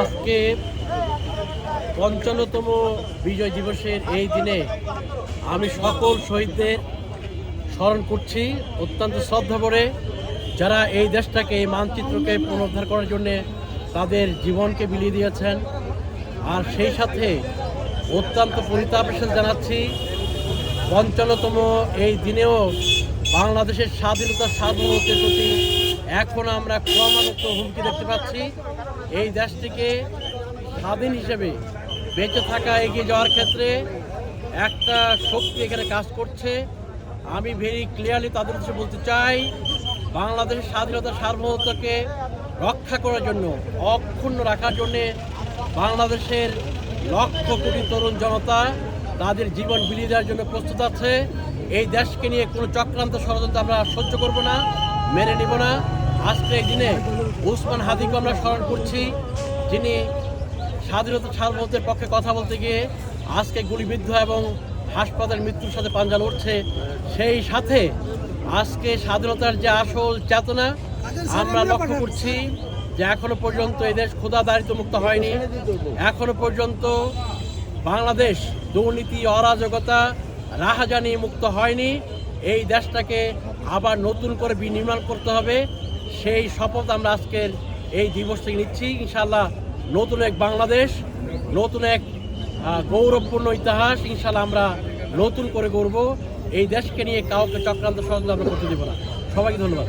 আজকে ৫৫তম বিজয় দিবসের এই দিনে আমি সকল শহীদদের স্মরণ করছি অত্যন্ত শ্রদ্ধা ভরে, যারা এই দেশটাকে, এই মানচিত্রকে পুনরুদ্ধার করার জন্যে তাদের জীবনকে বিলিয়ে দিয়েছেন। আর সেই সাথে অত্যন্ত পরিতাপের সাথে জানাচ্ছি ৫৫তম এই দিনেও বাংলাদেশের স্বাধীনতার সার্বভৌমত্বের প্রতি এখন আমরা ক্রমাগত হুমকি দেখতে পাচ্ছি। এই দেশটিকে স্বাধীন হিসেবে বেঁচে থাকা, এগিয়ে যাওয়ার ক্ষেত্রে একটা শক্তি এখানে কাজ করছে। আমি ভেরি ক্লিয়ারলি তাদের উদ্দেশ্যে বলতে চাই, বাংলাদেশের স্বাধীনতার সার্বভৌমত্বকে রক্ষা করার জন্য, অক্ষুণ্ণ রাখার জন্যে বাংলাদেশের লক্ষ কোটি তরুণ জনতা তাদের জীবন বিলিয়ে দেওয়ার জন্য প্রস্তুত আছে। এই দেশকে নিয়ে কোনো চক্রান্ত ষড়যন্ত্র আমরা সহ্য করব না, মেনে নিব না। আজকে এই দিনে উসমান হাদিকে আমরা স্মরণ করছি, যিনি স্বাধীনতা সার্বভৌমত্বের পক্ষে কথা বলতে গিয়ে আজকে গুলিবিদ্ধ এবং হাসপাতালের মৃত্যুর সাথে পাঞ্জা লড়ছে। সেই সাথে আজকে স্বাধীনতার যে আসল চেতনা আমরা লক্ষ্য করছি যে এখনো পর্যন্ত এই দেশ ক্ষুধা দারিদ্র মুক্ত হয়নি। এখনো পর্যন্ত বাংলাদেশ দুর্নীতি, অরাজকতা, রাহাজানি মুক্ত হয়নি। এই দেশটাকে আবার নতুন করে বিনির্মাণ করতে হবে। সেই শপথ আমরা আজকের এই দিবস থেকে নিচ্ছি। ইনশাআল্লাহ নতুন এক বাংলাদেশ, নতুন এক গৌরবপূর্ণ ইতিহাস ইনশাআল্লাহ আমরা নতুন করে গড়ব। এই দেশকে নিয়ে কাউকে চক্রান্ত ষড়যন্ত্র আমরা করতে দেব না। সবাইকে ধন্যবাদ।